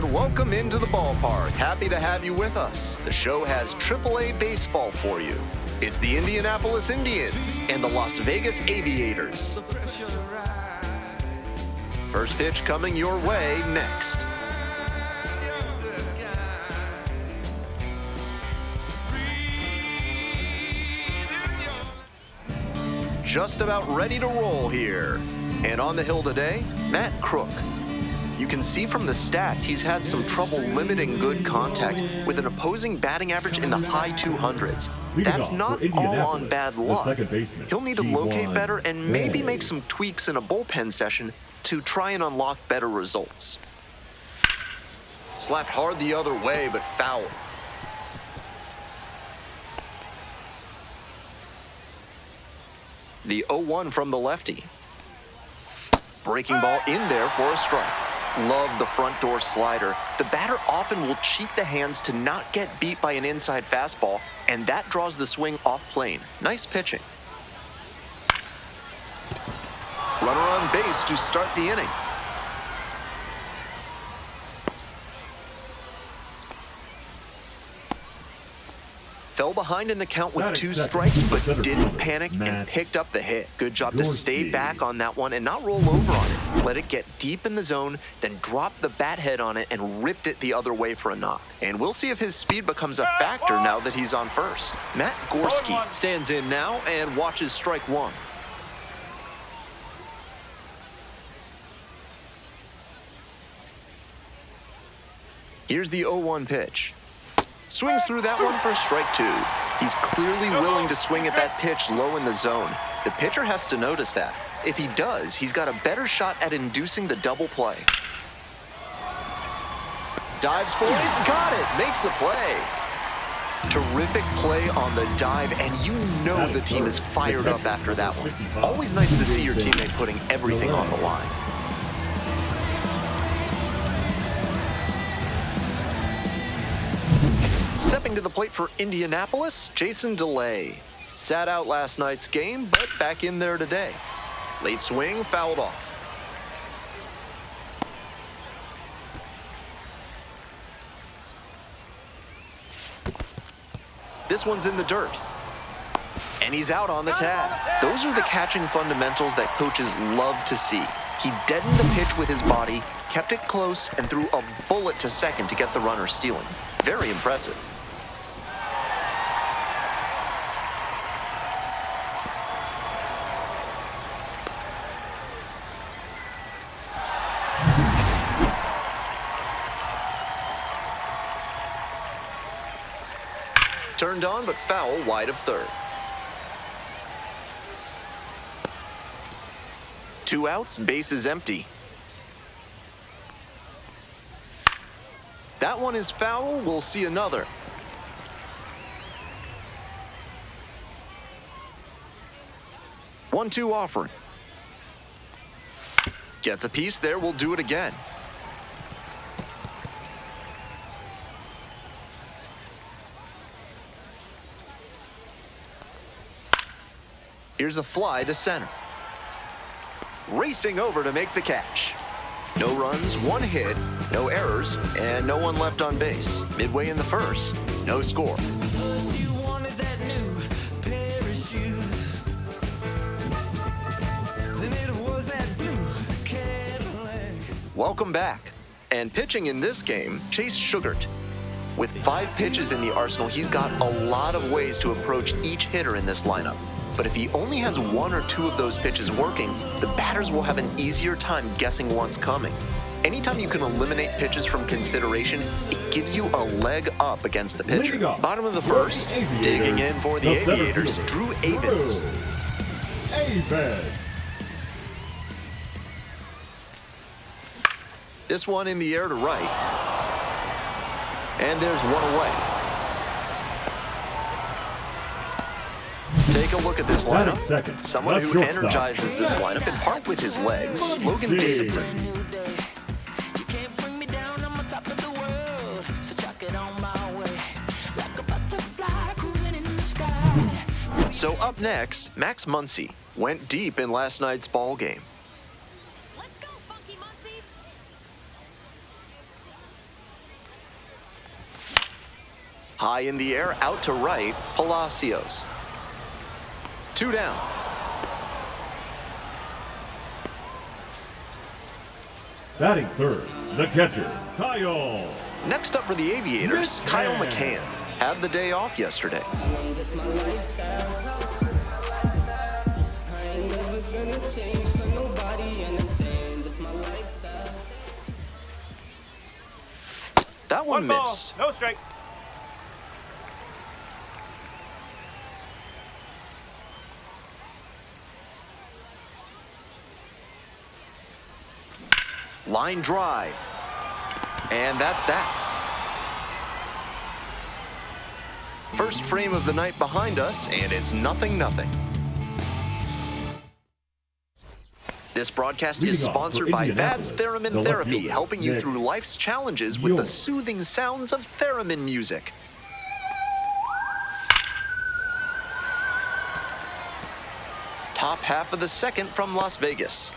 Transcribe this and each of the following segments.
And welcome into the ballpark. Happy to have you with us. The show has AAA baseball for you. It's the Indianapolis Indians and the Las Vegas Aviators. First pitch coming your way next. Just about ready to roll here. And on the hill today, Matt Crook. You can see from the stats he's had some trouble limiting good contact with an opposing batting average in the high 200s. That's not all on bad luck. He'll need to locate better and maybe make some tweaks in a bullpen session to try and unlock better results. Slapped hard the other way, but foul. The 0-1 from the lefty. Breaking ball in there for a strike. Love the front door slider. The batter often will cheat the hands to not get beat by an inside fastball, and that draws the swing off plane. Nice pitching. Runner on base to start the inning. Fell behind in the count with 2 strikes, but didn't panic and picked up the hit. Good job to stay back on that one and not roll over on it. Let it get deep in the zone, then drop the bat head on it and ripped it the other way for a knock. And we'll see if his speed becomes a factor now that he's on first. Matt Gorski stands in now and watches strike 1. Here's the 0-1 pitch. Swings through that one for strike 2. He's clearly willing to swing at that pitch low in the zone. The pitcher has to notice that. If he does, he's got a better shot at inducing the double play. Dives for it, got it, makes the play. Terrific play on the dive, and you know the team is fired up after that one. Always nice to see your teammate putting everything on the line. Stepping to the plate for Indianapolis, Jason DeLay. Sat out last night's game, but back in there today. Late swing, fouled off. This one's in the dirt. And he's out on the tag. Those are the catching fundamentals that coaches love to see. He deadened the pitch with his body, kept it close, and threw a bullet to second to get the runner stealing. Very impressive. Turned on, but foul wide of third. 2 outs, bases empty. That one is foul. We'll see another. One-two offering. Gets a piece there. We'll do it again. Here's a fly to center. Racing over to make the catch. No runs, 1 hit, no errors, and no one left on base. Midway in the first, no score. Welcome back. And pitching in this game, Chase Sugart. With 5 pitches in the arsenal, he's got a lot of ways to approach each hitter in this lineup. But if he only has 1 or 2 of those pitches working, the batters will have an easier time guessing what's coming. Anytime you can eliminate pitches from consideration, it gives you a leg up against the pitcher. Bottom of the first, digging in for the Aviators, Drew Avens. This one in the air to right. And there's 1 away. Take a look at this lineup. Someone who energizes this lineup in part with his legs, Logan Davidson. So up next, Max Muncy went deep in last night's ball game. Let's go, Funky Muncy. High in the air, out to right, Palacios. 2 down. Batting third, the catcher, Kyle. Next up for the Aviators, Kyle McCann. Had the day off yesterday. That one missed. No strike. Line drive. And that's that. First frame of the night behind us, and it's 0-0. This broadcast is sponsored by Vad's Theremin Therapy, helping you through life's challenges with the soothing sounds of theremin music. Top half of the second from Las Vegas.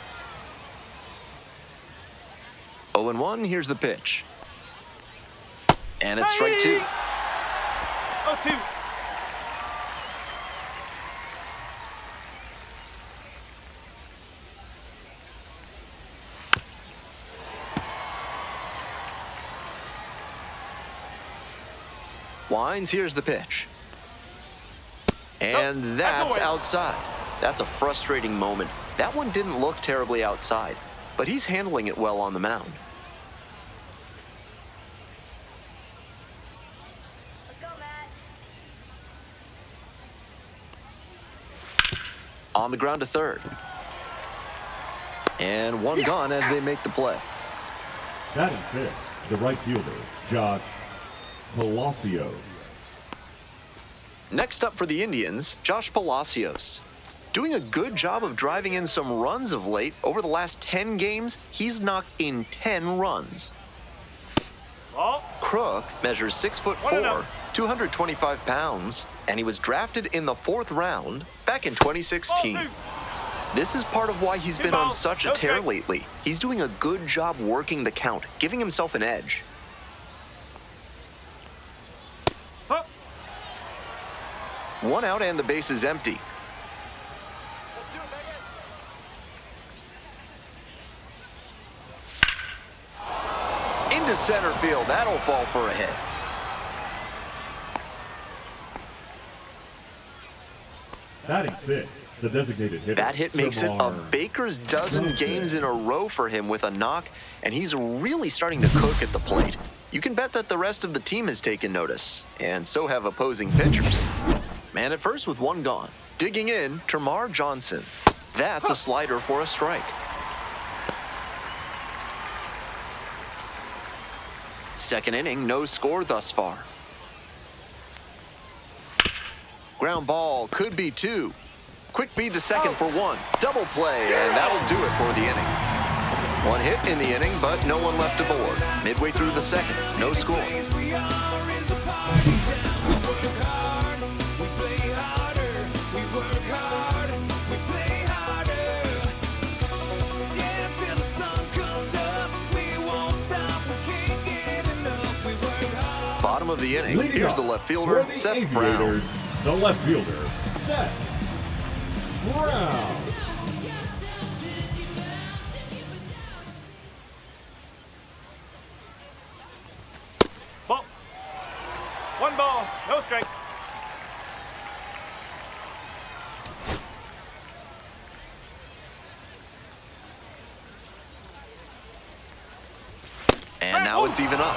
0-1, here's the pitch. And it's strike 2. 0-2. Winds, here's the pitch. And that's outside. That's a frustrating moment. That one didn't look terribly outside, but he's handling it well on the mound. Let's go, Matt. On the ground to third. And one gone as they make the play. Batting fifth, the right fielder, Josh Palacios. Next up for the Indians, Josh Palacios. Doing a good job of driving in some runs of late. Over the last 10 games, he's knocked in 10 runs. Ball. Crook measures 6'4", 225 pounds, and he was drafted in the 4th round back in 2016. This is part of why he's been on such a tear lately. He's doing a good job working the count, giving himself an edge. One out and the base is empty. Let's do it, Vegas. Into center field. That'll fall for a hit. Batting sixth, the designated hitter. That hit makes it a baker's dozen games in a row for him with a knock, and he's really starting to cook at the plate. You can bet that the rest of the team has taken notice, and so have opposing pitchers. Man at first with one gone. Digging in, Termar Johnson. That's a slider for a strike. Second inning, no score thus far. Ground ball, could be 2. Quick feed to second for 1. Double play, and that'll do it for the inning. One hit in the inning, but no one left aboard. Midway through the second, no score. Bottom of the inning, here's the left fielder, Seth Brown. The left fielder, Seth Brown. Ball. 1 ball, no strike. And now it's even up.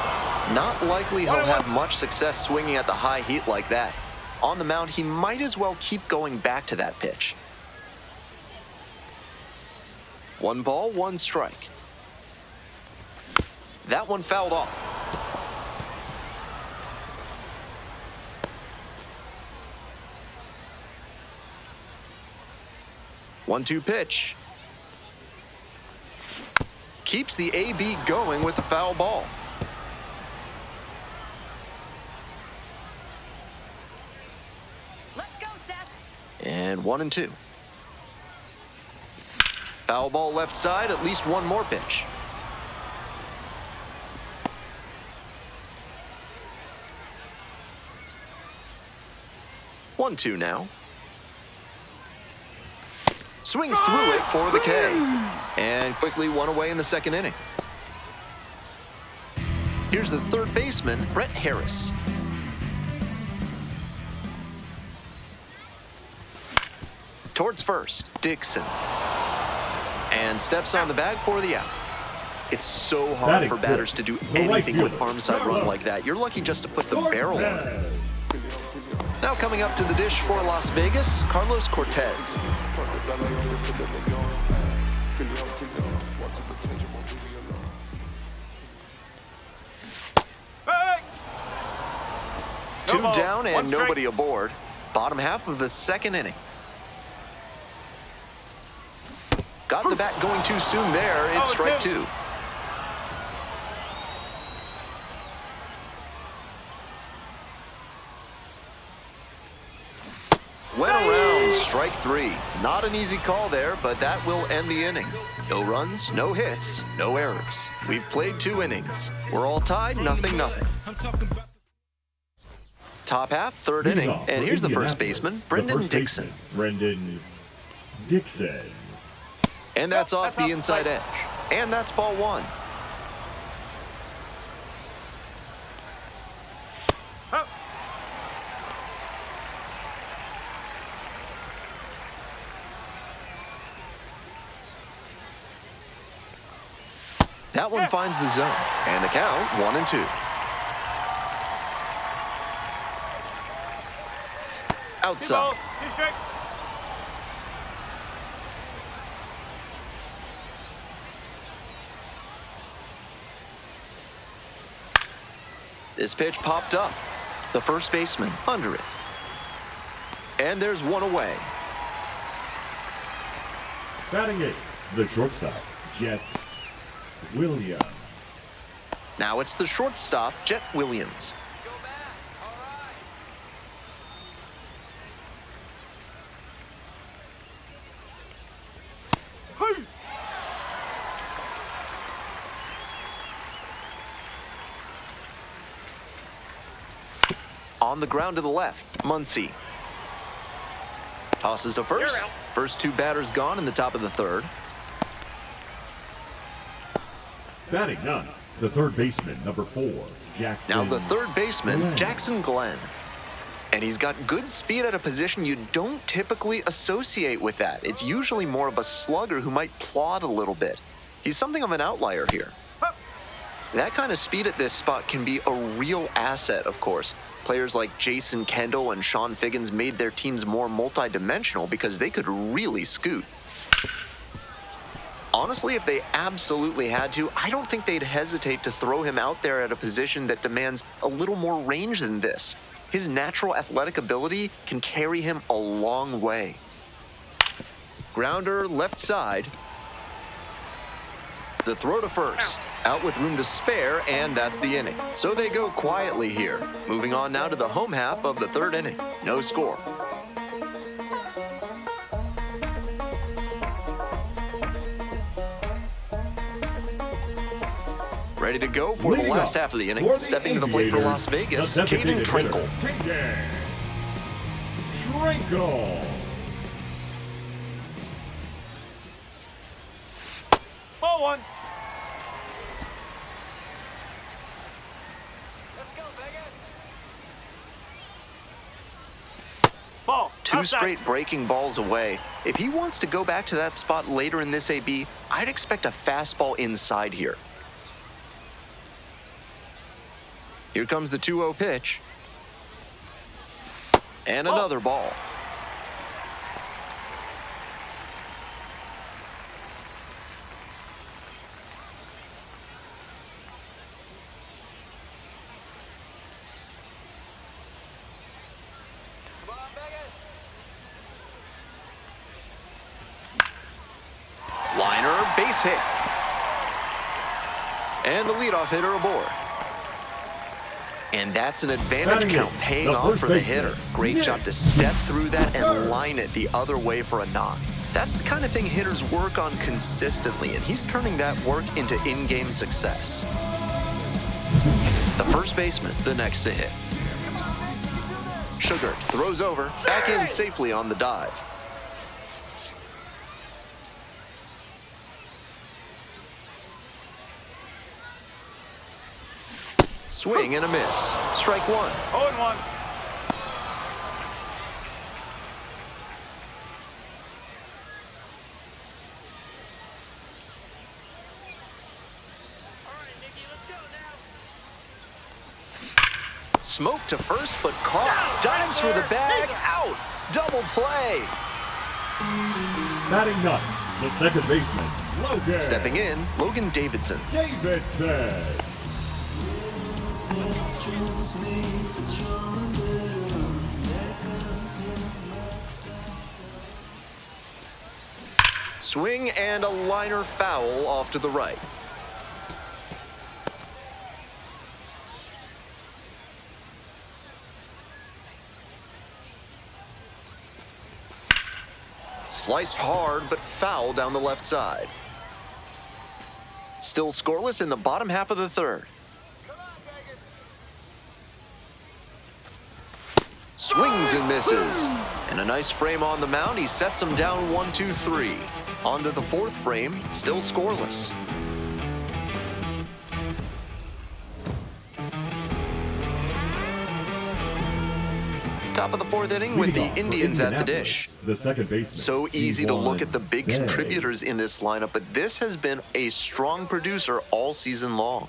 Not likely he'll have much success swinging at the high heat like that. On the mound, he might as well keep going back to that pitch. 1 ball, 1 strike. That one fouled off. One-two pitch. Keeps the AB going with the foul ball. Let's go, Seth. And 1-2. Foul ball left side, at least one more pitch. 1-2 now. Swings through it for the K. And quickly one away in the second inning. Here's the third baseman, Brett Harris. Towards first, Dixon. And steps on the bag for the out. It's so hard for batters to do anything with arm side run like that. You're lucky just to put the barrel on it. Now coming up to the dish for Las Vegas, Carlos Cortez. Two down and nobody aboard. Bottom half of the second inning. Got the bat going too soon there. It's strike two. Went around, strike three. Not an easy call there, but that will end the inning. No runs, no hits, no errors. We've played 2 innings. We're all tied, 0-0. Top half, third inning, and here's the first baseman, Brendan Dixon. Brendan Dixon. And that's off the inside edge. And that's ball one. That one finds the zone, and the count 1-2. Outside. This pitch popped up. The first baseman under it. And there's one away. Batting it, the shortstop, Jet Williams. Now it's the shortstop, Jet Williams. On the ground to the left, Muncy. Tosses to first. First 2 batters gone in the top of the third. Batting none, the third baseman, number 4, Jackson. Now the third baseman, Glenn. Jackson Glenn. And he's got good speed at a position you don't typically associate with that. It's usually more of a slugger who might plod a little bit. He's something of an outlier here. That kind of speed at this spot can be a real asset, of course. Players like Jason Kendall and Sean Figgins made their teams more multi-dimensional because they could really scoot. Honestly, if they absolutely had to, I don't think they'd hesitate to throw him out there at a position that demands a little more range than this. His natural athletic ability can carry him a long way. Grounder left side. The throw to first. Out with room to spare, and that's the inning. So they go quietly here. Moving on now to the home half of the third inning. No score. Ready to go for the last half of the inning. Stepping to the plate for Las Vegas, Caden Trinkle. Trinkle. Ball one. Let's go, Vegas. Ball. 2 Outside. straight breaking balls away. If he wants to go back to that spot later in this AB, I'd expect a fastball inside here. Here comes the 2-0 pitch. And another ball. Come on, Vegas. Liner, base hit. And the leadoff hitter aboard. And that's an advantage count paying off for the hitter. Great job to step through that and line it the other way for a knock. That's the kind of thing hitters work on consistently, and he's turning that work into in-game success. The first baseman, the next to hit. Sugar throws over, back in safely on the dive. Swing and a miss. Strike one. 0-1. Smoke to first, but caught. Dives for the bag. Out. Double play. Batting ninth, the second baseman, Logan. Stepping in, Logan Davidson. Davidson. Swing and a liner foul off to the right. Sliced hard, but foul down the left side. Still scoreless in the bottom half of the third. Swings and misses. And a nice frame on the mound. He sets him down 1-2-3. On to the fourth frame, still scoreless. Top of the fourth inning with the Indians at the dish. The second baseman. So easy to look at the big Day. contributors in this lineup, but this has been a strong producer all season long.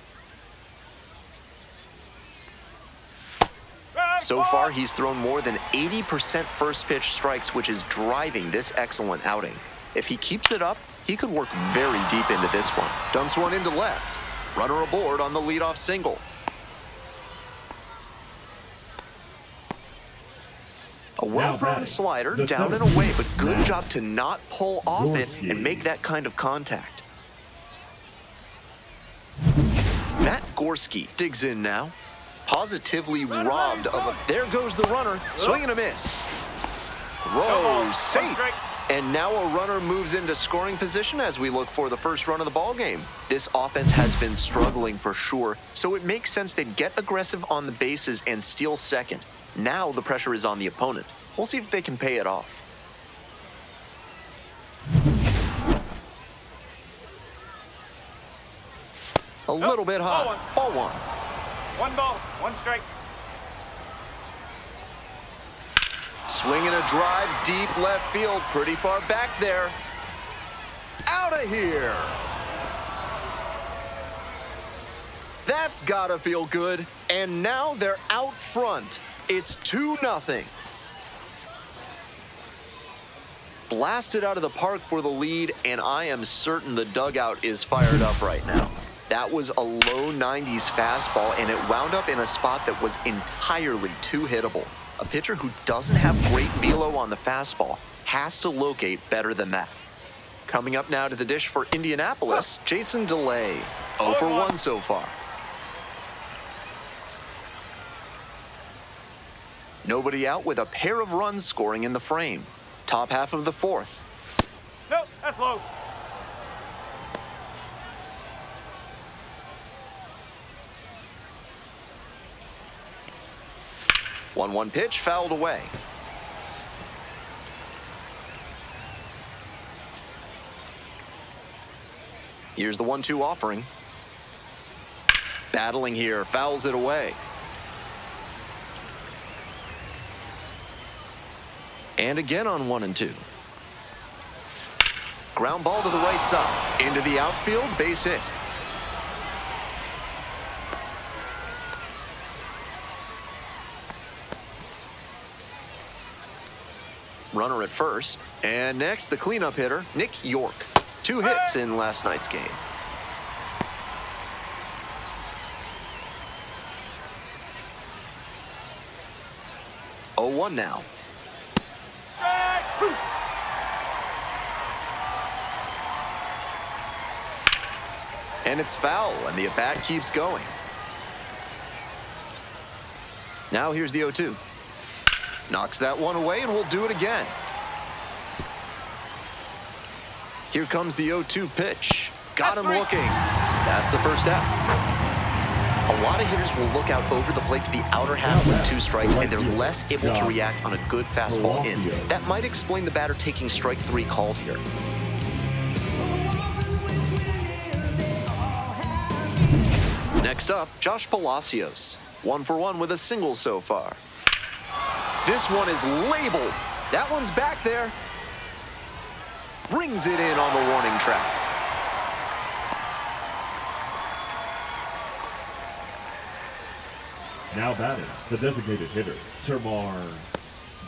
So far, he's thrown more than 80% first pitch strikes, which is driving this excellent outing. If he keeps it up, he could work very deep into this one. Dumps one into left. Runner aboard on the leadoff single. A well-thrown slider down and away, but good job to not pull off it and make that kind of contact. Matt Gorski digs in now. Positively robbed of a... There goes the runner. Swing and a miss. Throw safe. And now a runner moves into scoring position as we look for the first run of the ball game. This offense has been struggling for sure, so it makes sense they'd get aggressive on the bases and steal second. Now the pressure is on the opponent. We'll see if they can pay it off. A little bit high. Ball one. 1 ball, 1 strike. Swing and a drive, deep left field, pretty far back there. Out of here. That's gotta feel good. And now they're out front. It's 2-0. Blasted out of the park for the lead, and I am certain the dugout is fired up right now. That was a low 90s fastball, and it wound up in a spot that was entirely too hittable. A pitcher who doesn't have great velo on the fastball has to locate better than that. Coming up now to the dish for Indianapolis, Jason DeLay. 0 for 1 so far. Nobody out with a pair of runs scoring in the frame. Top half of the fourth. Nope, that's low. One pitch fouled away. Here's the 1-2 offering. Battling here, fouls it away. And again on 1 and 2. Ground ball to the right side. Into the outfield, base hit. Runner at first. And next, the cleanup hitter, Nick York. 2 hits in last night's game. Oh, 1 now. And it's foul, and the at-bat keeps going. Now here's the 0-2. Knocks that one away, and we'll do it again. Here comes the 0-2 pitch. Got him looking. That's the first out. A lot of hitters will look out over the plate to the outer half with 2 strikes, and they're less able to react on a good fastball in. That might explain the batter taking strike 3 called here. Next up, Josh Palacios. 1 for 1 with a single so far. This one is labeled. That one's back there. Brings it in on the warning track. Now batting, the designated hitter, Termarr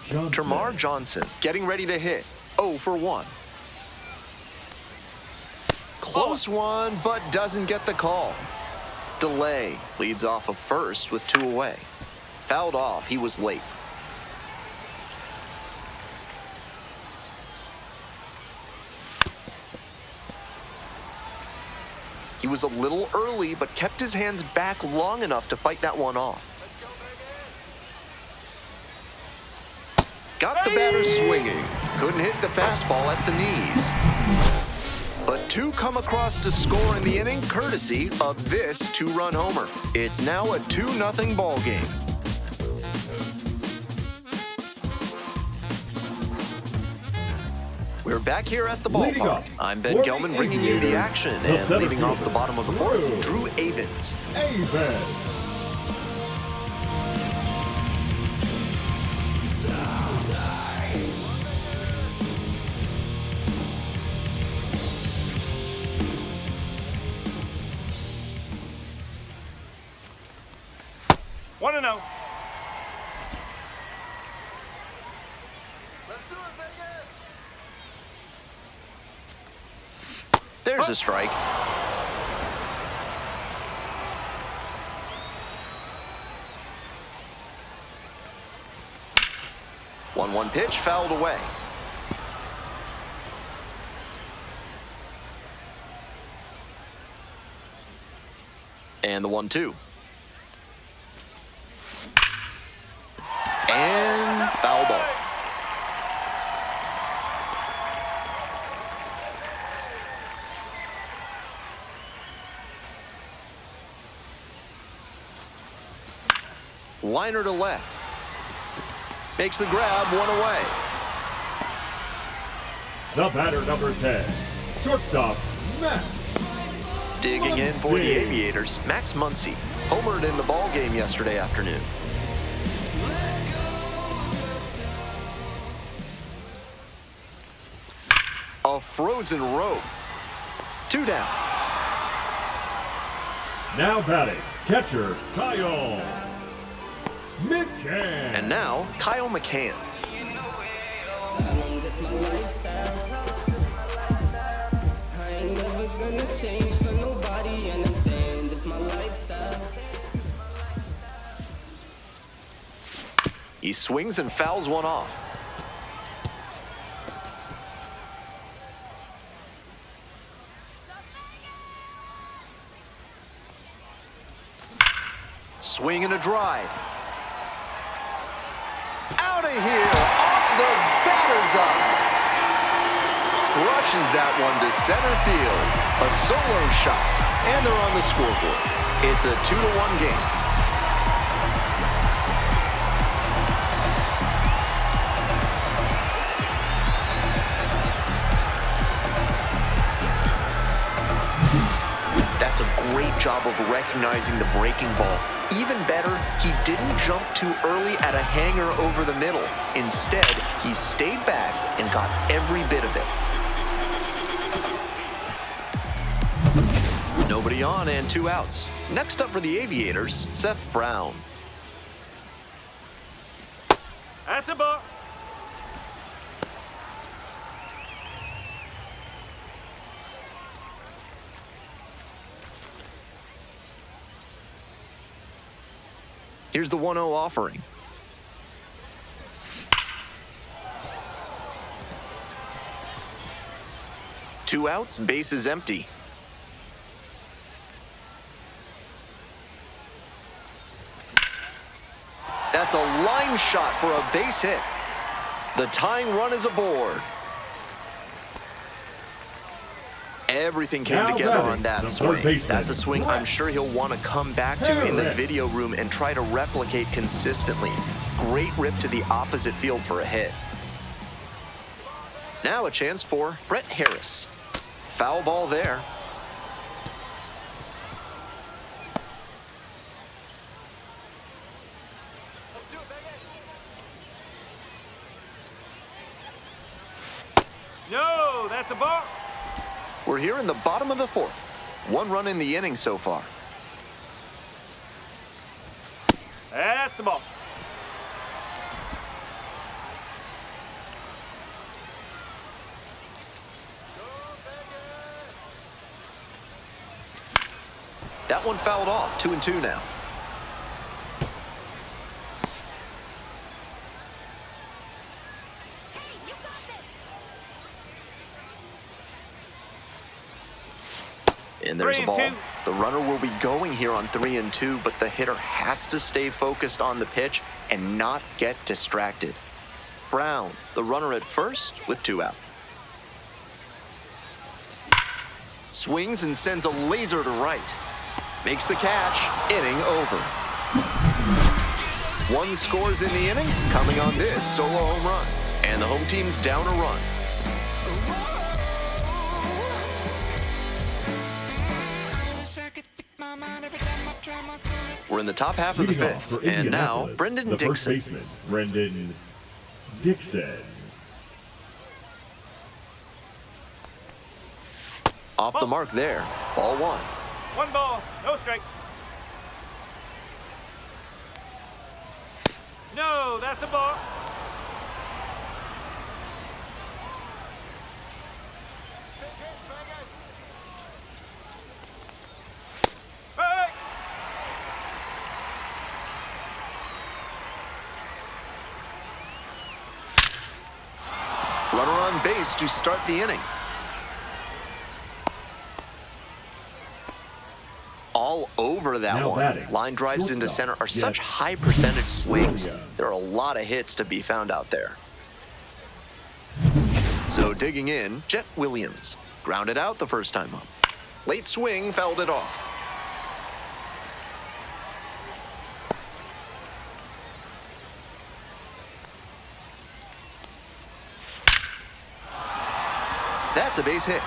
Johnson. Termarr Johnson getting ready to hit. 0 for 1. Close one, but doesn't get the call. Delay leads off of first with 2 away. Fouled off, he was late. He was a little early, but kept his hands back long enough to fight that one off. Got the batter swinging. Couldn't hit the fastball at the knees. But 2 come across to score in the inning, courtesy of this 2-run homer. It's now a 2-0 ball game. We're back here at the ballpark. I'm Ben Gelman bringing you the action, and leading off the bottom of the 4th, Drew Avens. One and 0. There's a strike. One pitch fouled away. And the 1-2. And foul ball. Liner to left. Makes the grab, 1 away. The batter, number 10, shortstop, Max. Digging in for the Aviators, Max Muncy. Homered in the ball game yesterday afternoon. A frozen rope. 2 down. Now batting, catcher, Kyle McCann. And now, Kyle McCann. He swings and fouls one off. Swing and a drive. Out of here, off the batter's eye. Crushes that one to center field. A solo shot, and they're on the scoreboard. It's a 2-1 game. That's a great job of recognizing the breaking ball. Even better, he didn't jump too early at a hanger over the middle. Instead, he stayed back and got every bit of it. Nobody on and 2 outs. Next up for the Aviators, Seth Brown. That's a ball. Here's the 1-0 offering. Two outs, bases empty. That's a line shot for a base hit. The tying run is aboard. Everything came Now together batting, on that the swing. third baseman, That's a swing I'm sure he'll want to come back to in the video room and try to replicate consistently. Great rip to the opposite field for a hit. Now a chance for Brett Harris. Foul ball there. Let's do it, Vegas. No, that's a ball. We're here in the bottom of the fourth. 1 run in the inning so far. That's a ball. Go, Vegas. That one fouled off. 2-2 now. And there's a 3-2. ball. The runner will be going here on 3-2, but the hitter has to stay focused on the pitch and not get distracted. Brown, the runner at first with 2 out. Swings and sends a laser to right. Makes the catch. Inning over. 1 scores in the inning, coming on this solo home run. And the home team's down a run. We're in the top half of the Leading off fifth, for and now Indianapolis, Brendan the first Dixon. baseman, Brendan Dixon. Off the mark there. Ball 1. 1 ball, no strike. No, that's a ball. Big hit, Vegas. Hey! Runner on base to start the inning. All over that Now one. batting, Line drives into shortstop, center are such Jet high percentage swings. Williams. There are a lot of hits to be found out there. So digging in, Jet Williams. Grounded out the first time up. Late swing, fouled it off. That's a base hit.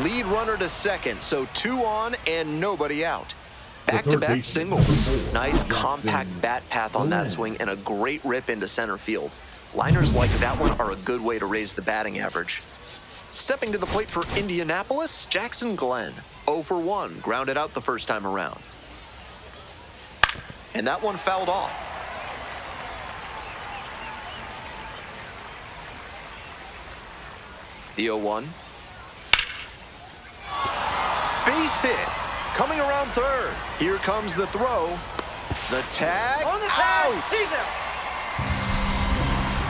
Lead runner to second, so 2 on and nobody out. Back-to-back baseman, singles. number 4, Nice Jackson compact bat path on that Glenn. swing and a great rip into center field. Liners like that one are a good way to raise the batting average. Stepping to the plate for Indianapolis, Jackson Glenn. 0 for 1, grounded out the first time around. And that one fouled off. The 0-1. Base hit. Coming around third. Here comes the throw. The tag. On the tag. Out. He's out.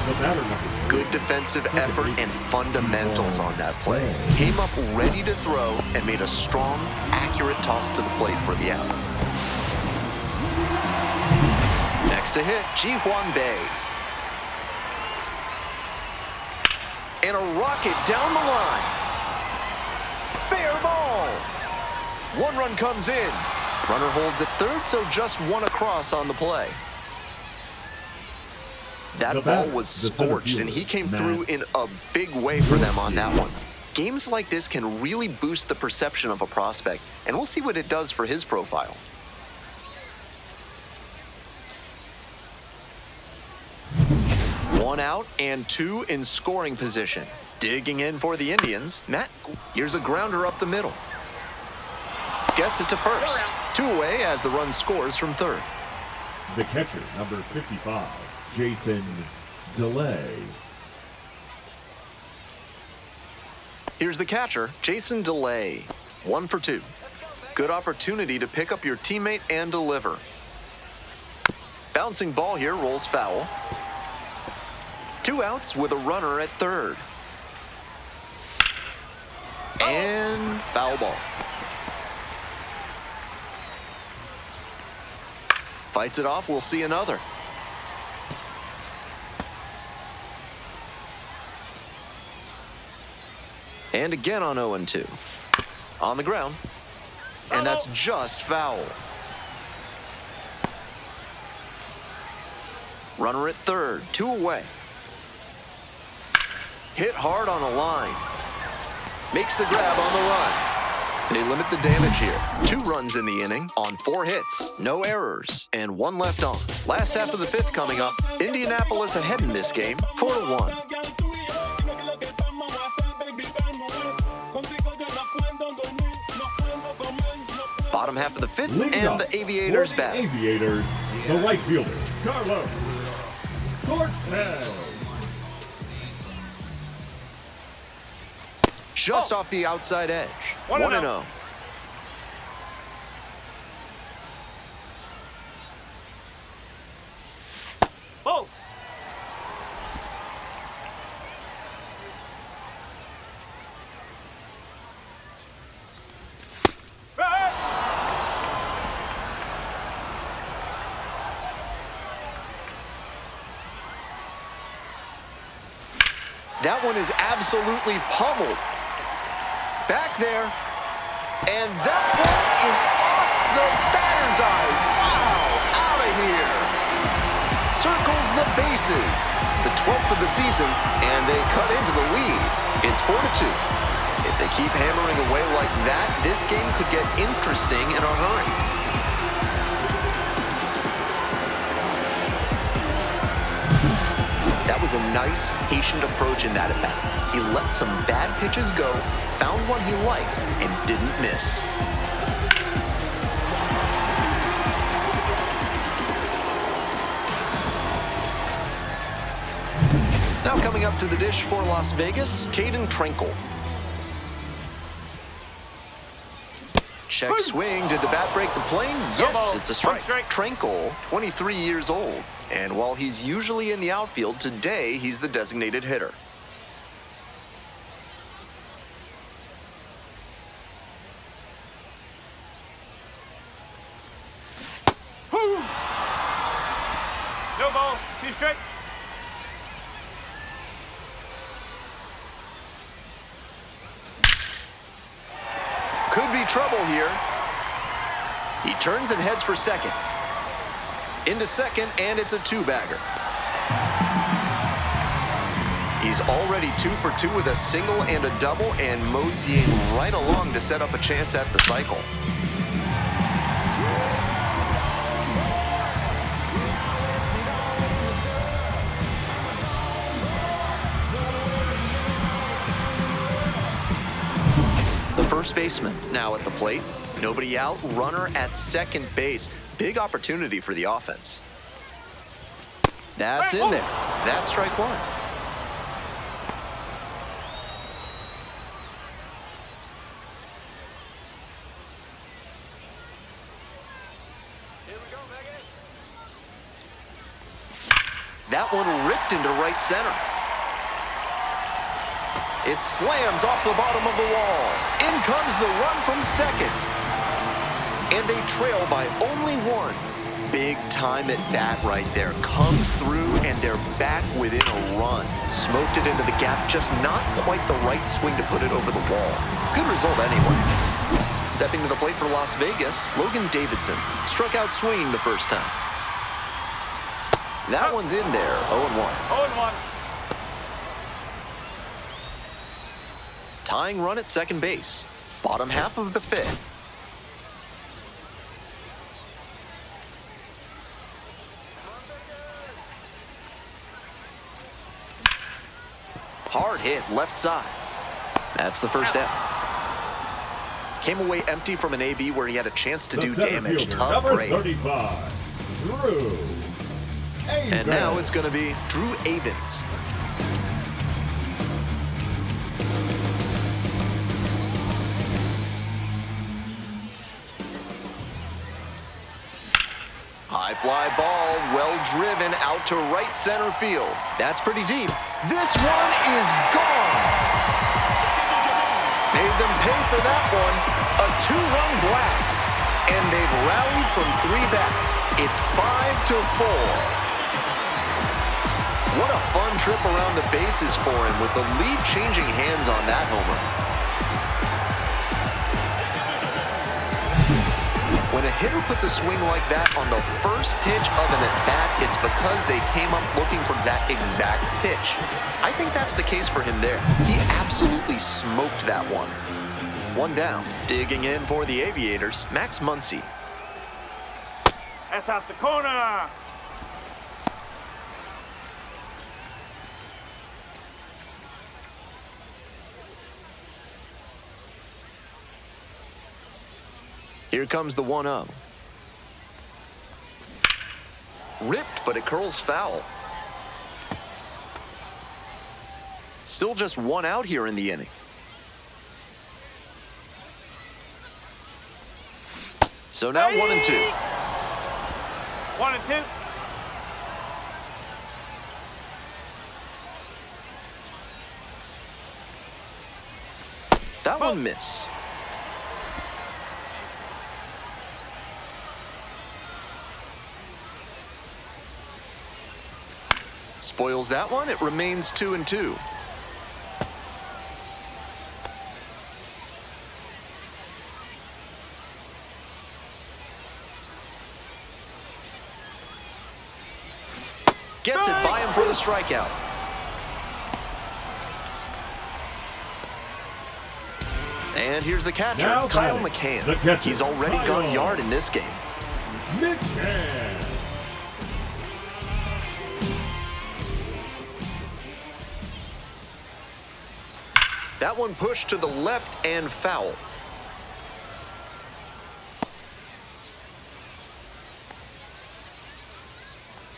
The batter number 3. Good defensive effort and fundamentals on that play. Came up ready to throw and made a strong, accurate toss to the plate for the out. Next to hit, Ji-Hwan Bae. And a rocket down the line. Fair ball. 1 run comes in. Runner holds at third, so just 1 across on the play. That The ball batter, was the center scorched, and fielder, he came Matt through in a big way for them on that one. Games like this can really boost the perception of a prospect, and we'll see what it does for his profile. One out and 2 in scoring position. Digging in for the Indians, Matt, here's a grounder up the middle. Gets it to first. 2 away as the run scores from third. The catcher, number 55, Jason DeLay. Here's the catcher, Jason DeLay. 1 for 2. Good opportunity to pick up your teammate and deliver. Bouncing ball here rolls foul. 2 outs with a runner at third. And foul ball. Fights it off, we'll see another. And again on 0-2. On the ground. And that's just foul. Runner at third, 2 away. Hit hard on the line. Makes the grab on the run. They limit the damage here. 2 runs in the inning on 4 hits, no errors, and 1 left on. Last half of the 5th coming up. Indianapolis ahead in this game, 4-1. Bottom half of the 5th, Leading and up the Aviators for the bat. Aviators, the right fielder, Carlos Cortez. Just off the outside edge. 1-0. Ball. Right. That one is absolutely pummeled. Back there. And that one is off the batter's eye. Wow, out of here. Circles the bases. The 12th of the season, and they cut into the lead. It's 4-2. If they keep hammering away like that, this game could get interesting in a hurry. That was a nice, patient approach in that at-bat. He let some bad pitches go, found one he liked, and didn't miss. Now coming up to the dish for Las Vegas, Caden Trenkle. Check swing. Did the bat break the plane? Yes, it's a strike. Trenkle, 23 years old. And while he's usually in the outfield, today he's the designated hitter. No ball. 2 strike. Could be trouble here. He turns and heads for second. Into second, and it's a 2-bagger. He's already 2 for 2 with a single and a double, and moseying right along to set up a chance at the cycle. The first baseman now at the plate. Nobody out, runner at second base. Big opportunity for the offense. That's in there. That's strike 1. Here we go, Vegas. That one ripped into right center. It slams off the bottom of the wall. In comes the run from second. And they trail by only 1. Big time at bat right there. Comes through, and they're back within a run. Smoked it into the gap, just not quite the right swing to put it over the wall. Good result anyway. Stepping to the plate for Las Vegas, Logan Davidson. Struck out swinging the first time. That one's in there, 0-1. 0-1. Tying run at second base. Bottom half of the 5th. Hard hit left side. That's the first out. Came away empty from an AB where he had a chance to do damage. Tough break. Number 35, Drew And now it's going to be Drew Avens. High fly ball, well driven out to right center field. That's pretty deep. This one is gone. Made them pay for that one. A 2-run blast. And they've rallied from 3 back. It's 5-4. What a fun trip around the bases for him with the lead changing hands on that homer. When a hitter puts a swing like that on the first pitch of an at-bat, it's because they came up looking for that exact pitch. I think that's the case for him there. He absolutely smoked that one. One down. Digging in for the Aviators, Max Muncy. That's out the corner. Here comes the 1-0. Ripped, but it curls foul. Still just one out here in the inning. So now 1-2. 1-2. That one missed. Spoils that one. It remains 2-2. Gets it by him for the strikeout. And here's the catcher, Now Kyle batting, McCann. the catcher, He's already gone Kyle yard in this game. McCann. That one pushed to the left and foul.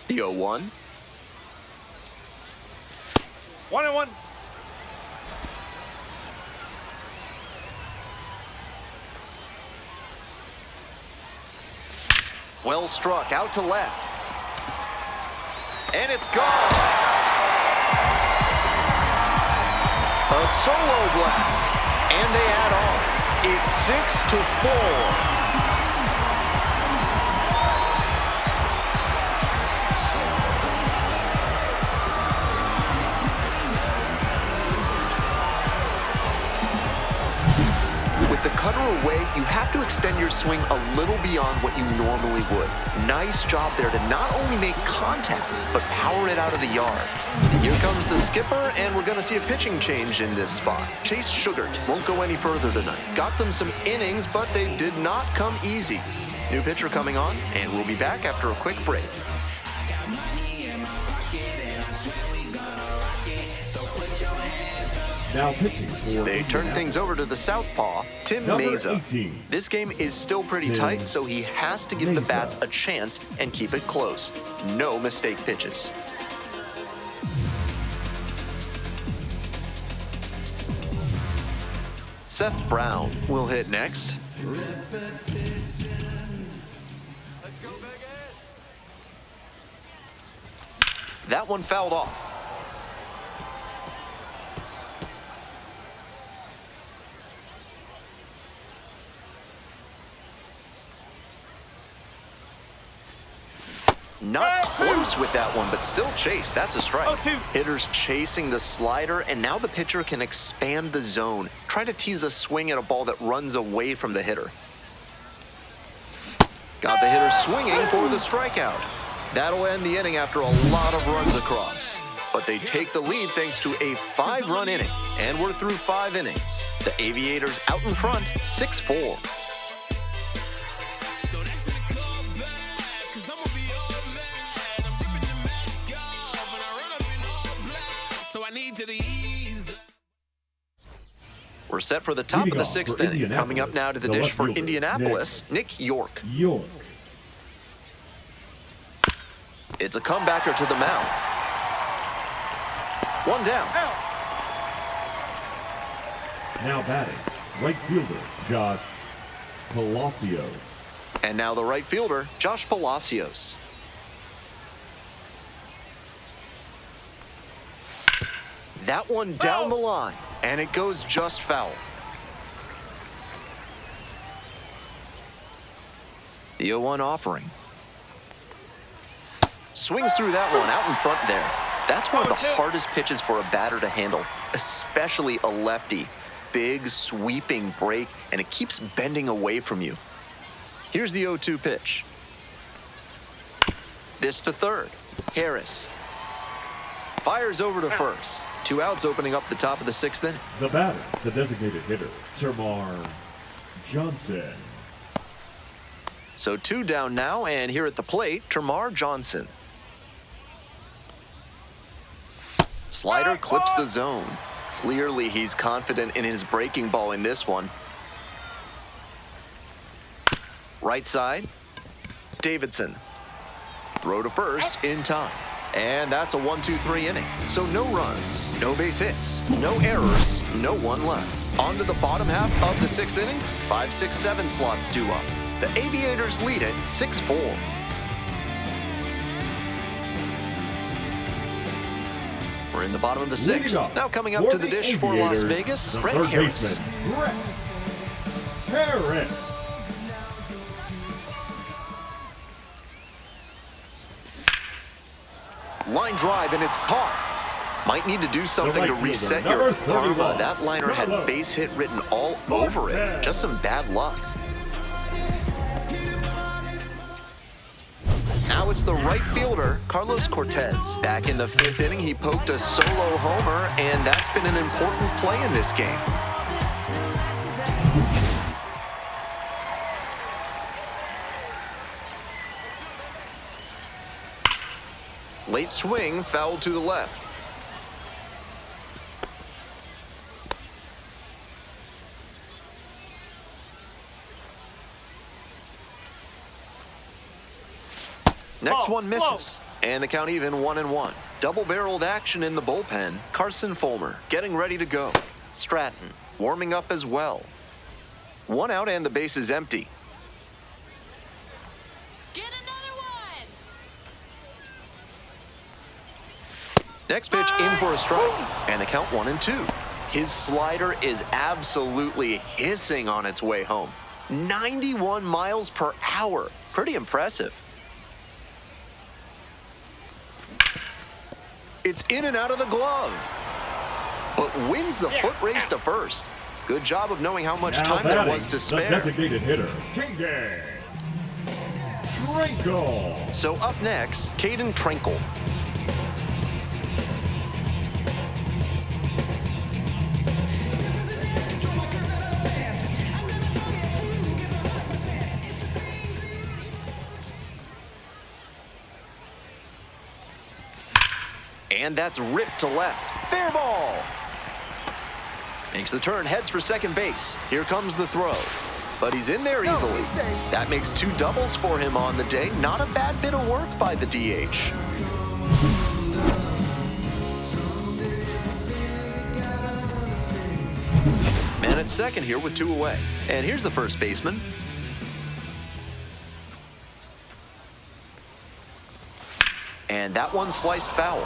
The 0-1. 1-1. Well struck, out to left. And it's gone. A solo blast. And they add on. It's 6-4. With the cutter away, you have to extend your swing a little beyond what you normally would. Nice job there to not only make contact, but power it out of the yard. Here comes the skipper, and we're going to see a pitching change in this spot. Chase Sugart won't go any further tonight. Got them some innings, but they did not come easy. New pitcher coming on, and we'll be back after a quick break. Now pitching for They turn things over to the southpaw, Tim Number Meza. 18. This game is still pretty tight, so he has to give the Meza. bats a chance and keep it close. No mistake pitches. Seth Brown will hit next. Let's go, Vegas. That one fouled off. Not close with that one, but still chase. That's a strike. 0-2. Hitters chasing the slider, and now the pitcher can expand the zone. Try to tease a swing at a ball that runs away from the hitter. Got the hitter swinging for the strikeout. That'll end the inning after a lot of runs across. But they take the lead thanks to a 5-run inning, and we're through 5 innings. The Aviators out in front, 6-4. We're set for the top Leading of the off 6th for inning. Coming up now to the the dish left for fielder, Indianapolis, Nick York. York. It's a comebacker to the mound. One down. Now batting, right fielder Josh Palacios. And now the right fielder, Josh Palacios. That one down the line, and it goes just foul. The 0-1 offering. Swings through that one out in front there. That's one of the hardest pitches for a batter to handle, especially a lefty. Big, sweeping break, and it keeps bending away from you. Here's the 0-2 pitch. This to third. Harris fires over to first. 2 outs opening up the top of the 6th inning. The batter, the designated hitter, Termarr Johnson. So 2 down now, and here at the plate, Termarr Johnson. Slider clips the zone. Clearly, he's confident in his breaking ball in this one. Right side, Davidson. Throw to first in time. And that's a 1-2-3 inning. So no runs, no base hits, no errors, no one left. On to the bottom half of the 6th inning. 5, 6, 7 slots due up. The Aviators lead it 6-4. We're in the bottom of the 6th. Now coming up to the dish for Las Vegas, the Brett third Harris. baseman, Brett Harris. Line drive, and it's caught. Might need to do something right to fielder, reset number your 31, karma. That liner had Bravo. base hit written all over it. Just some bad luck. Now it's the right fielder, Carlos Cortez. Back in the 5th inning, he poked a solo homer, and that's been an important play in this game. Late swing, foul to the left. Next one misses, and the count even 1-1. Double-barreled action in the bullpen. Carson Fulmer getting ready to go. Stratton warming up as well. 1 out and the base is empty. Get another one. Next pitch in for a strike, and the count 1-2. His slider is absolutely hissing on its way home. 91 miles per hour. Pretty impressive. It's in and out of the glove, but wins the foot race to first. Good job of knowing how much Now time there batting, was to the spare. designated hitter, Kingdon Trinkle. So up next, Caden Trinkle. And that's ripped to left. Fair ball. Makes the turn, heads for second base. Here comes the throw. But he's in there easily. That makes 2 doubles for him on the day. Not a bad bit of work by the DH. Man at second here with 2 away. And here's the first baseman. And that one sliced foul.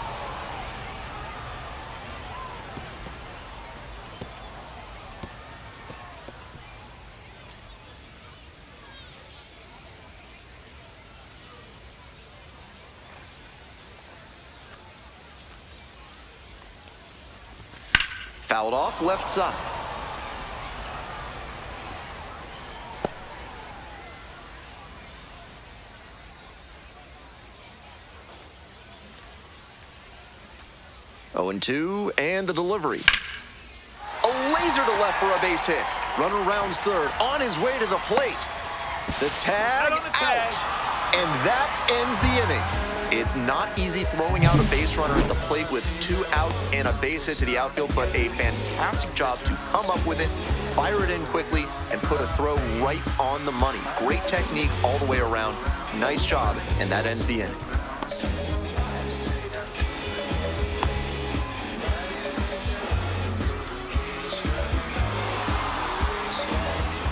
Fouled off left side. Oh, 0-2, and the delivery. A laser to left for a base hit. Runner rounds third, on his way to the plate. The tag out, and that ends the inning. It's not easy throwing out a base runner at the plate with 2 outs and a base hit to the outfield, but a fantastic job to come up with it, fire it in quickly, and put a throw right on the money. Great technique all the way around. Nice job, and that ends the inning.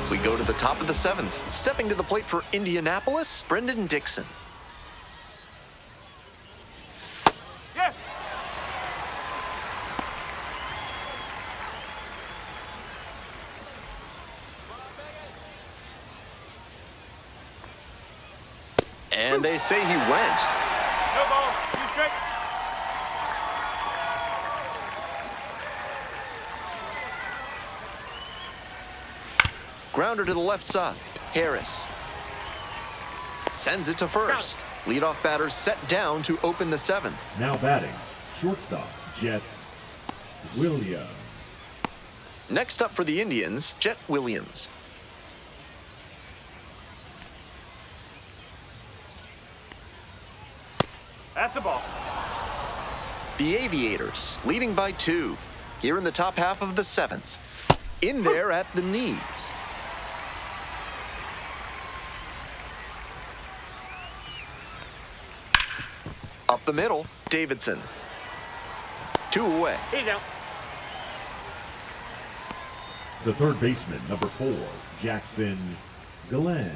We go to the top of the 7th. Stepping to the plate for Indianapolis, Brendan Dixon. Yes. And they say he went. No ball. 2 straight. Grounder to the left side. Harris Sends it to first. Leadoff batter set down to open the 7th. Now batting, shortstop, Jets, Williams. Next up for the Indians, Jet Williams. That's a ball. The Aviators leading by 2 here in the top half of the 7th. In there at the knees. Up the middle, Davidson. 2 away. He's out. The third baseman, number 4, Jackson Glenn.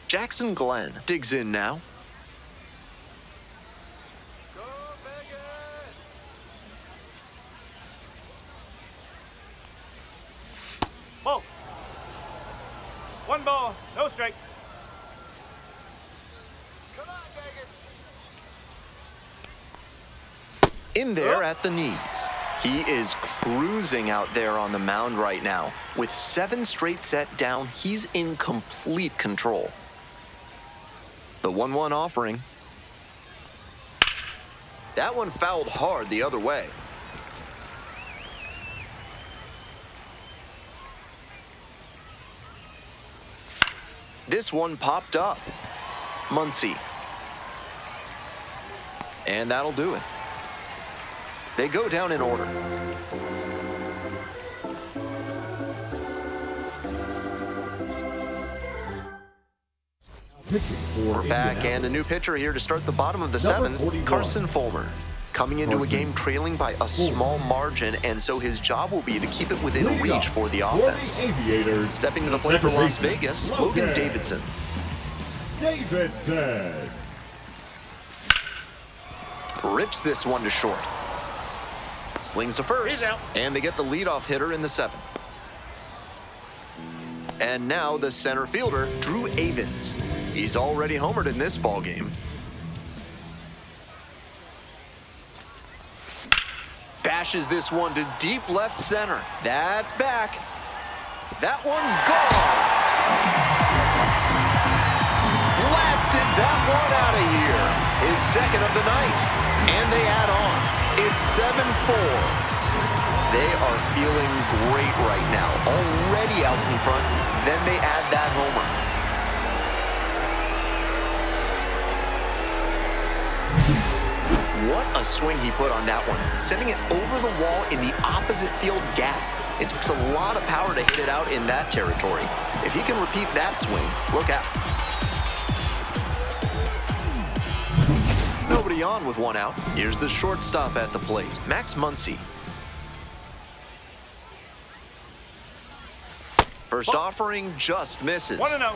Jackson Glenn digs in now. Go Vegas! Ball. 1 ball, no strike. Come on, Vegas! In there at the knees. He is cruising out there on the mound right now. With 7 straight set down, he's in complete control. The 1-1 offering. That one fouled hard the other way. This one popped up. Muncy. And that'll do it. They go down in order. Pitching for We're back, Indianapolis. and a new pitcher here to start the bottom of the Number 7th, 41. Carson Fulmer. Coming into a Carson game trailing by a small margin, and so his job will be to keep it within Lead reach off for the for offense. the Aviators, Stepping to the plate for second Las baseman, Vegas, Logan Davidson. Davidson. Rips this one to short. Slings to first, He's out. and they get the leadoff hitter in the 7th. And now the center fielder, Drew Avins. He's already homered in this ballgame. Bashes this one to deep left center. That's back. That one's gone. Blasted that one out of here. His second of the night. And they add on. It's 7-4. They are feeling great right now. Already out in front. Then they add that homer. What a swing he put on that one. Sending it over the wall in the opposite field gap. It takes a lot of power to hit it out in that territory. If he can repeat that swing, look out. Nobody on with 1 out. Here's the shortstop at the plate, Max Muncy. First offering just misses. 1-0.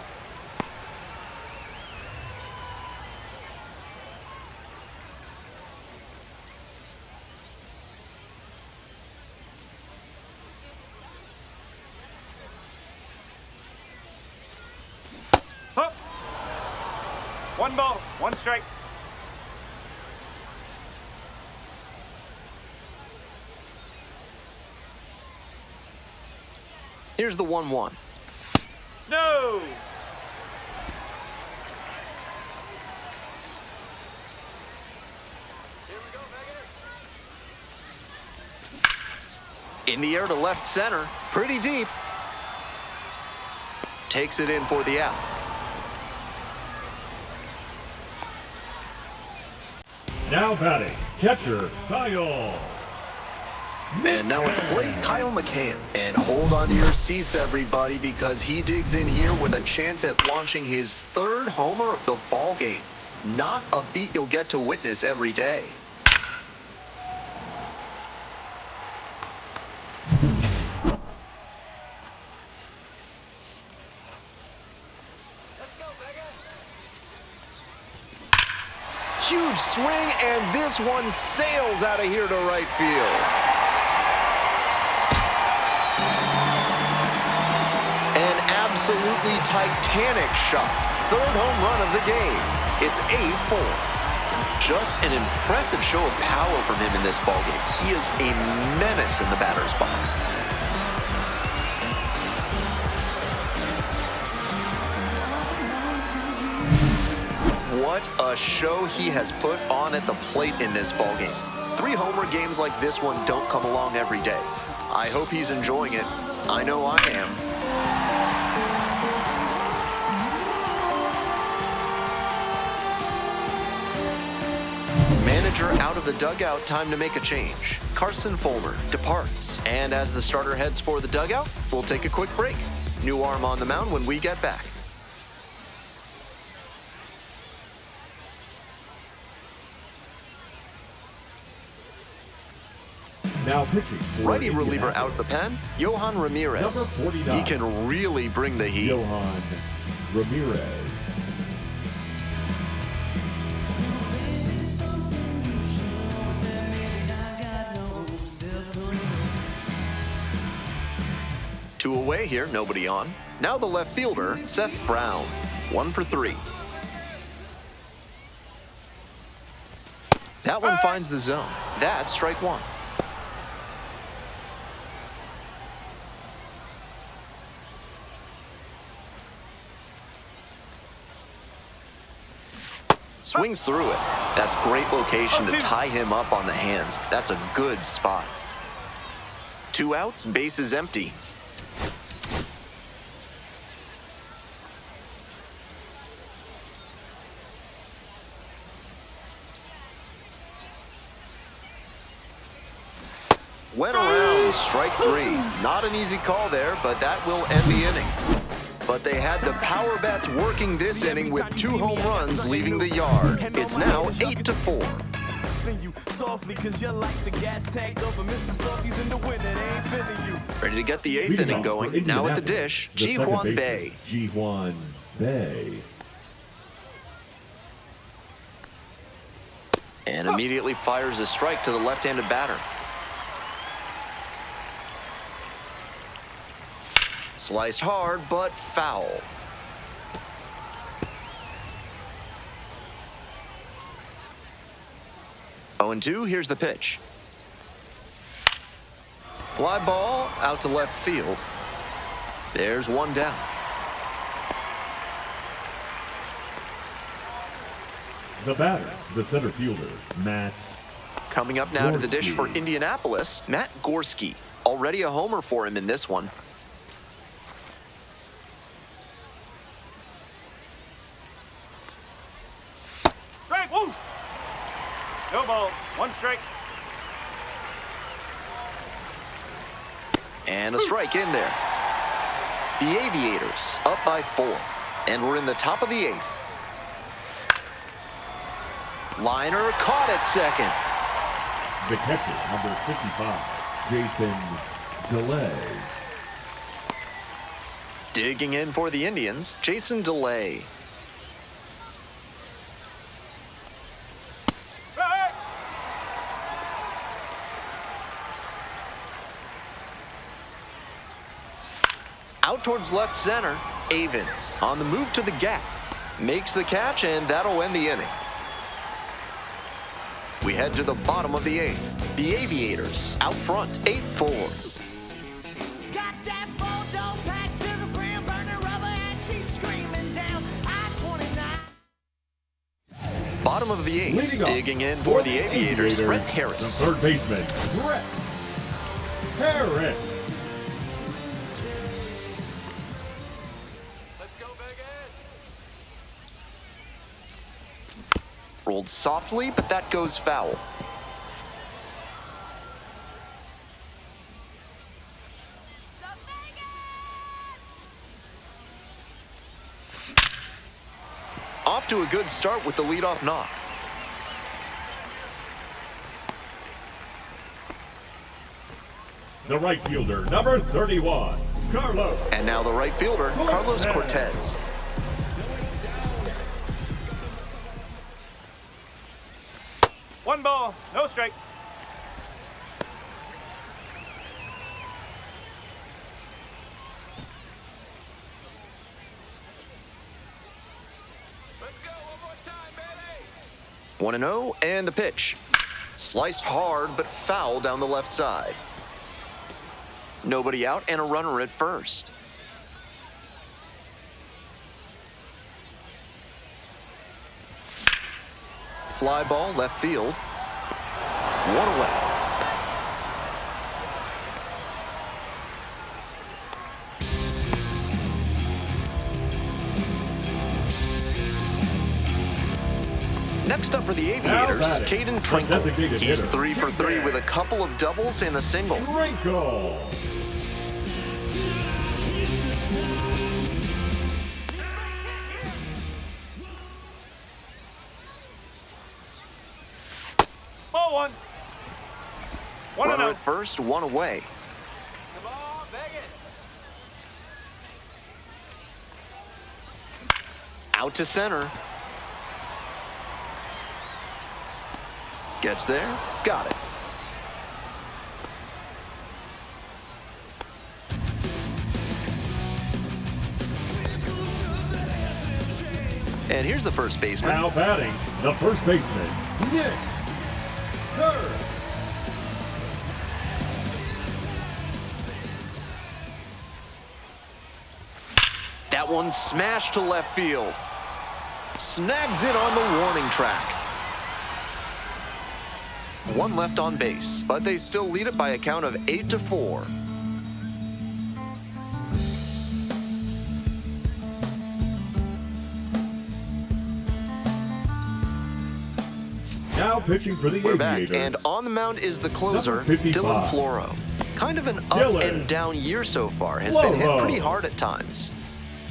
Huh. 1 ball, 1 strike. Here's the 1-1. No. Here we go, Vegas! In the air to left center, pretty deep. Takes it in for the out. Now batting, catcher Kyle. And now at the plate, Kyle McCann. And hold on to your seats, everybody, because he digs in here with a chance at launching his 3rd homer of the ball game. Not a feat you'll get to witness every day. Let's go, Vegas! Huge swing, and this one sails out of here to right field. An absolutely titanic shot. 3rd home run of the game. It's 8-4. Just an impressive show of power from him in this ballgame. He is a menace in the batter's box. What a show he has put on at the plate in this ballgame. 3 homer games like this one don't come along every day. I hope he's enjoying it. I know I am. Manager out of the dugout, time to make a change. Carson Fulmer departs. And as the starter heads for the dugout, we'll take a quick break. New arm on the mound when we get back. Now pitching for Righty reliever Indianapolis. out of the pen, Yohan Ramirez. Number 49. He can really bring the heat. Yohan Ramirez. Two away here, nobody on. Now the left fielder, Seth Brown. 1 for 3. That one finds the zone. That's strike 1. Swings through it. That's great location to tie him up on the hands. That's a good spot. 2 outs, bases empty. Went around, strike 3. Not an easy call there, but that will end the inning. But they had the power bats working this inning with 2 home runs leaving the yard. It's now 8-4. Ready to get the 8th inning going. Now at the dish, Ji-Hwan Bae. Ji-Hwan Bae. And immediately fires a strike to the left-handed batter. Sliced hard, but foul. Oh, 0-2, here's the pitch. Fly ball out to left field. There's 1 down. The batter, the center fielder, Matt. Coming up now to the dish for Gorski. Indianapolis, Matt Gorski. Already a homer for him in this one. Strike, woo! No ball, 1 strike. And a strike in there. The Aviators up by 4. And we're in the top of the 8th. Liner caught at second. The catcher, number 55, Jason DeLay. Digging in for the Indians, Jason DeLay. Strike! Out towards left center, Avins on the move to the gap. Makes the catch, and that'll end the inning. We head to the bottom of the 8th. The Aviators out front, 8-4. Got that photo packed to the brim, burning rubber, and she's screaming down I-29. Bottom of the 8th, Leading off digging in for the Aviators, Brett Harris. The third baseman, Brett Harris. Let's go, Vegas. Rolled softly, but that goes foul. Off to a good start with the leadoff knock. The right fielder, number 31, Carlos. And now the right fielder, Carlos Cortez. One ball, no strike. Let's go one more time, baby. 1-0, and the pitch. Sliced hard, but foul down the left side. Nobody out and a runner at first. fly ball left field. One away. Next up for the Aviators, Caden Trinkle. He's 3 for 3 with a couple of doubles and a single. Trinkle. Ball one. One and Runner out. at first, one away. Come on, Vegas. Out to center. Gets there, got it. And here's the first baseman. Now batting, the first baseman, Nick. Third. That one smashed to left field. Snags it on the warning track. One left on base, but they still lead it by a count of 8-4. Now pitching for the We're back, Aviators. and on the mound is the closer, Number 55. Dylan Floro. Kind of an up Dylan. and down year so far. Has been hit Floro. pretty hard at times.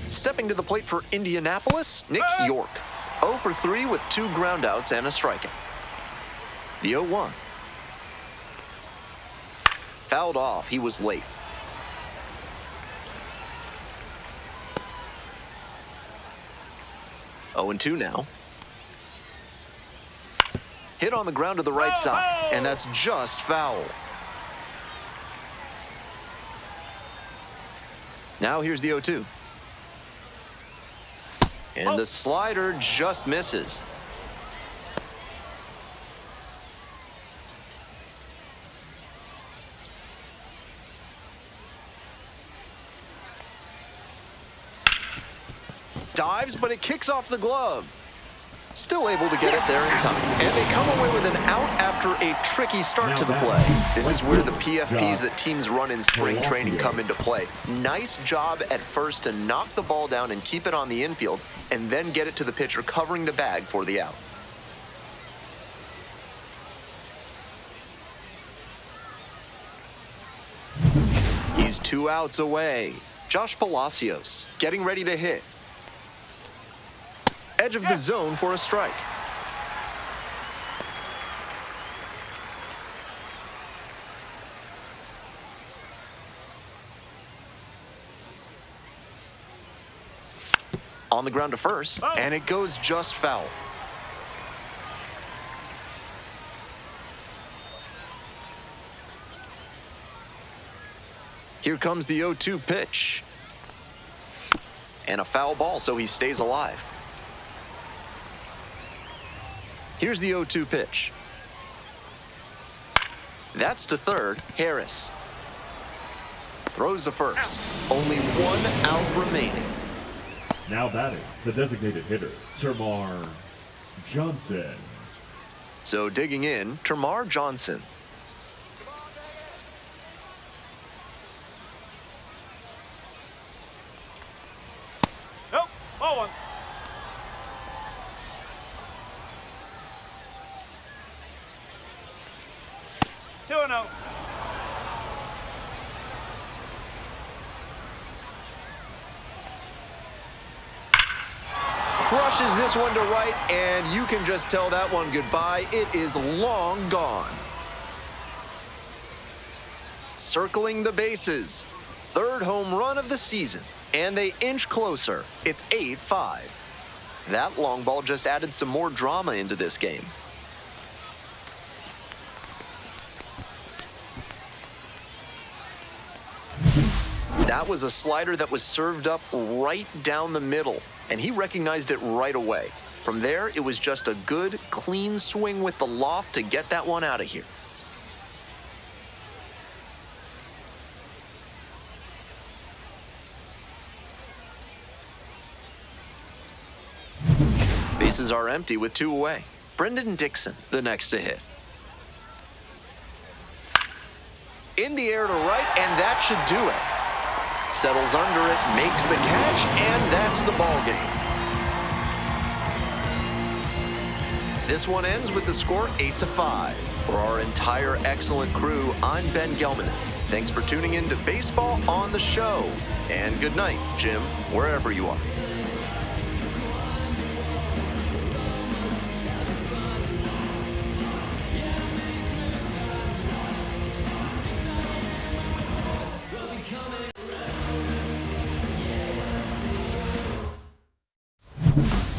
Stepping to the plate for Indianapolis, Nick York. 0 for 3 with 2 groundouts and a strikeout. The 0-1. Fouled off. He was late. Oh, 0-2 now. Hit on the ground to the right side, and that's just foul. Now here's the 0-2. And the slider just misses. Dives, but it kicks off the glove. Still able to get it there in time. And they come away with an out after a tricky start to the play. This is where the PFPs that teams run in spring training come into play. Nice job at first to knock the ball down and keep it on the infield, and then get it to the pitcher covering the bag for the out. He's 2 outs away. Josh Palacios getting ready to hit. Edge of the zone for a strike. On the ground to first, and it goes just foul. Here comes the 0-2 pitch. And a foul ball, so he stays alive. Here's the 0-2 pitch. That's to third, Harris. Throws to first. Only 1 out remaining. Now batting, the designated hitter, Termar Johnson. So digging in, Termar Johnson. Nope. Ball one. Two and out. Crushes this one to right, and you can just tell that one goodbye. It is long gone. Circling the bases. 3rd home run of the season, and they inch closer. It's 8-5. That long ball just added some more drama into this game. That was a slider that was served up right down the middle, and he recognized it right away. From there, it was just a good, clean swing with the loft to get that one out of here. Bases are empty with 2 away. Brendan Dixon, the next to hit. In the air to right, and that should do it. Settles under it, makes the catch, and that's the ball game. This one ends with the score 8-5. For our entire excellent crew, I'm Ben Gelman. Thanks for tuning in to Baseball on the Show. And good night, Jim, wherever you are. Yeah.